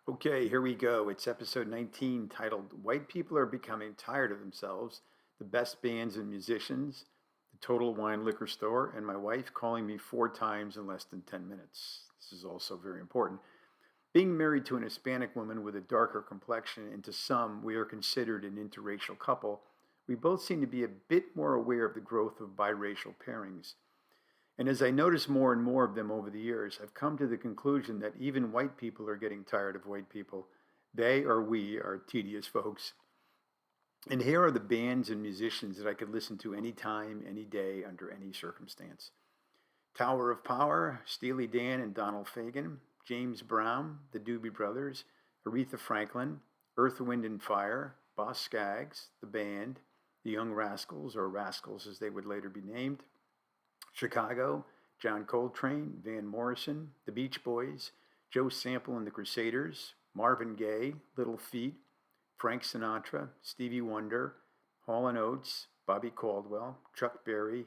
Okay, here we go. It's episode 19 titled White People Are Becoming Tired of Themselves, the Best Bands and Musicians, the Total Wine Liquor Store, and my wife calling me 4 times in less than 10 minutes. This is also very important. Being married to an Hispanic woman with a darker complexion, and to some, we are considered an interracial couple, we both seem to be a bit more aware of the growth of biracial pairings. And as I notice more and more of them over the years, I've come to the conclusion that even white people are getting tired of white people. They or we are tedious folks. And here are the bands and musicians that I could listen to anytime, any day, under any circumstance: Tower of Power, Steely Dan and Donald Fagen; James Brown, the Doobie Brothers; Aretha Franklin; Earth, Wind and Fire; Boss Skaggs, the band; the Young Rascals, or Rascals as they would later be named; Chicago, John Coltrane, Van Morrison, the Beach Boys, Joe Sample and the Crusaders; Marvin Gaye, Little Feat; Frank Sinatra, Stevie Wonder, Hall and Oates, Bobby Caldwell, Chuck Berry,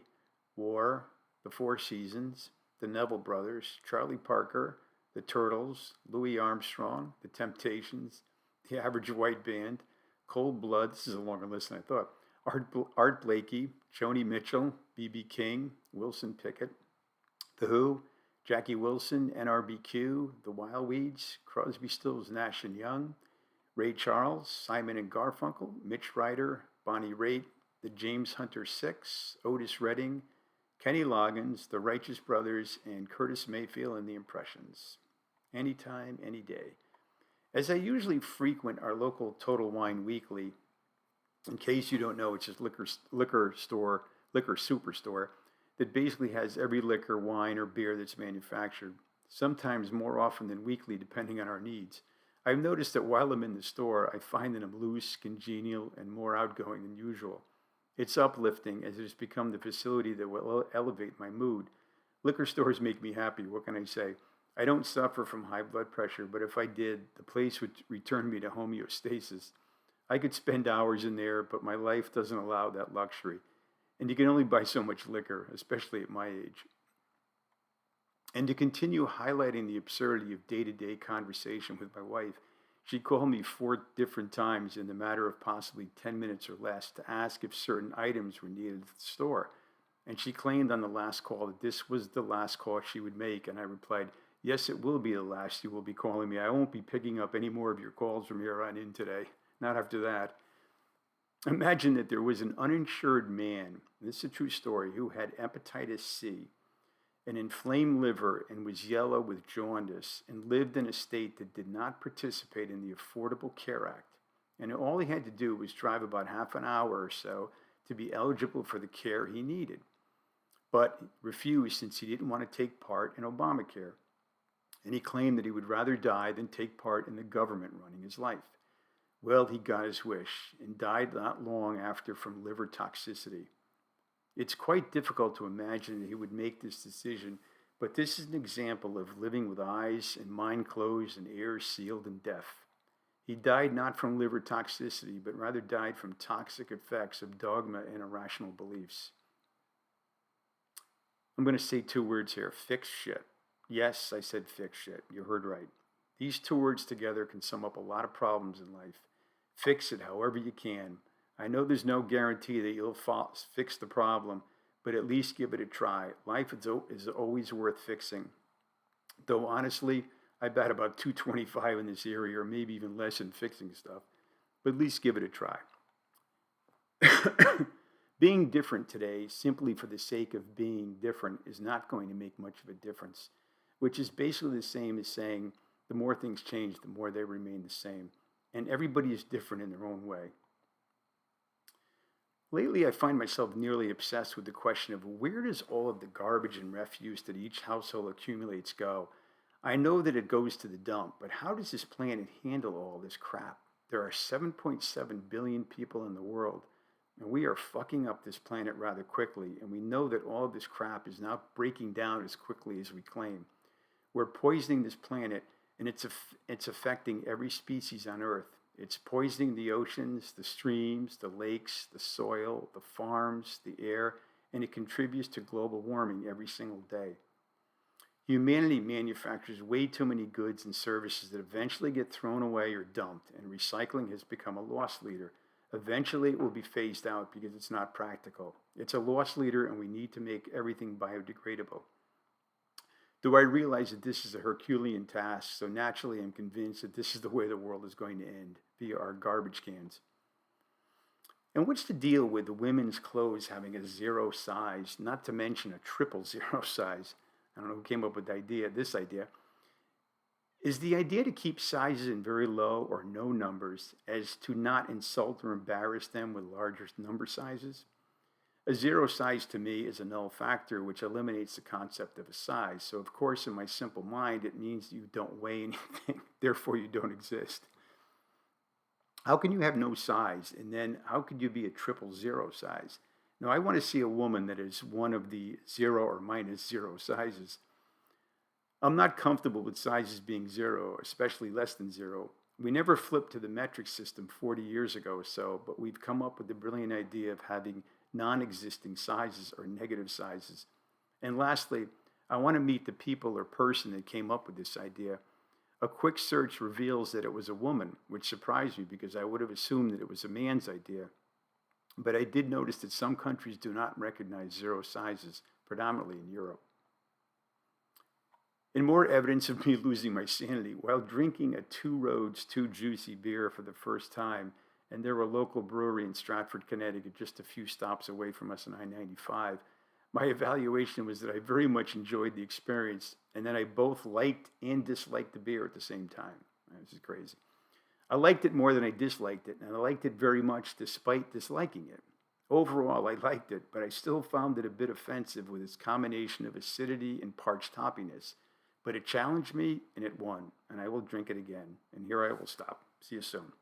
War, the Four Seasons, the Neville Brothers, Charlie Parker, the Turtles, Louis Armstrong, the Temptations, the Average White Band, Cold Blood — this is a longer list than I thought — Art Blakey, Joni Mitchell, B.B. King, Wilson Pickett, The Who, Jackie Wilson, NRBQ, The Wild Weeds, Crosby, Stills, Nash and Young, Ray Charles, Simon and Garfunkel, Mitch Ryder, Bonnie Raitt, the James Hunter Six, Otis Redding, Kenny Loggins, the Righteous Brothers, and Curtis Mayfield and the Impressions. Anytime, any day. As I usually frequent our local Total Wine Weekly — in case you don't know, it's just liquor superstore that basically has every liquor, wine, or beer that's manufactured, sometimes more often than weekly, depending on our needs. I've noticed that while I'm in the store, I find that I'm loose, congenial, and more outgoing than usual. It's uplifting, as it has become the facility that will elevate my mood. Liquor stores make me happy. What can I say? I don't suffer from high blood pressure, but if I did, the place would return me to homeostasis. I could spend hours in there, but my life doesn't allow that luxury. And you can only buy so much liquor, especially at my age. And to continue highlighting the absurdity of day-to-day conversation with my wife, she called me 4 different times in the matter of possibly 10 minutes or less to ask if certain items were needed at the store. And she claimed on the last call that this was the last call she would make, and I replied, "Yes, it will be the last you will be calling me. I won't be picking up any more of your calls from here on in today. Not after that." Imagine that there was an uninsured man — this is a true story — who had hepatitis C, an inflamed liver, and was yellow with jaundice, and lived in a state that did not participate in the Affordable Care Act. And all he had to do was drive about half an hour or so to be eligible for the care he needed, but refused since he didn't want to take part in Obamacare. And he claimed that he would rather die than take part in the government running his life. Well, he got his wish and died not long after from liver toxicity. It's quite difficult to imagine that he would make this decision, but this is an example of living with eyes and mind closed and ears sealed and deaf. He died not from liver toxicity, but rather died from toxic effects of dogma and irrational beliefs. I'm going to say 2 words here: fix shit. Yes, I said fix shit. You heard right. These 2 words together can sum up a lot of problems in life. Fix it however you can. I know there's no guarantee that you'll fix the problem, but at least give it a try. Life is always worth fixing. Though honestly, I bet about 225 in this area, or maybe even less, in fixing stuff. But at least give it a try. Being different today, simply for the sake of being different, is not going to make much of a difference, which is basically the same as saying the more things change, the more they remain the same. And everybody is different in their own way. Lately, I find myself nearly obsessed with the question of where does all of the garbage and refuse that each household accumulates go? I know that it goes to the dump, but how does this planet handle all this crap? There are 7.7 billion people in the world, and we are fucking up this planet rather quickly, and we know that all of this crap is not breaking down as quickly as we claim. We're poisoning this planet, and it's affecting every species on Earth. It's poisoning the oceans, the streams, the lakes, the soil, the farms, the air, and it contributes to global warming every single day. Humanity manufactures way too many goods and services that eventually get thrown away or dumped, and recycling has become a loss leader. Eventually, it will be phased out because it's not practical. It's a loss leader, and we need to make everything biodegradable. Though I realize that this is a Herculean task, so naturally I'm convinced that this is the way the world is going to end, via our garbage cans. And what's the deal with the women's clothes having a zero size, not to mention a triple zero size? I don't know who came up with this idea. Is the idea to keep sizes in very low or no numbers as to not insult or embarrass them with larger number sizes? A zero size to me is a null factor, which eliminates the concept of a size. So, of course, in my simple mind, it means you don't weigh anything, therefore, you don't exist. How can you have no size? And then how could you be a triple zero size? Now, I want to see a woman that is one of the zero or minus zero sizes. I'm not comfortable with sizes being zero, especially less than zero. We never flipped to the metric system 40 years ago or so, but we've come up with the brilliant idea of having non-existing sizes or negative sizes. And lastly, I want to meet the people or person that came up with this idea. A quick search reveals that it was a woman, which surprised me because I would have assumed that it was a man's idea. But I did notice that some countries do not recognize zero sizes, predominantly in Europe. In more evidence of me losing my sanity, while drinking a Two Roads Too Juicy beer for the first time, and there were a local brewery in Stratford, Connecticut, just a few stops away from us on I-95, my evaluation was that I very much enjoyed the experience and that I both liked and disliked the beer at the same time. This is crazy. I liked it more than I disliked it, and I liked it very much despite disliking it. Overall, I liked it, but I still found it a bit offensive with its combination of acidity and parched hoppiness. But it challenged me, and it won, and I will drink it again. And here I will stop. See you soon.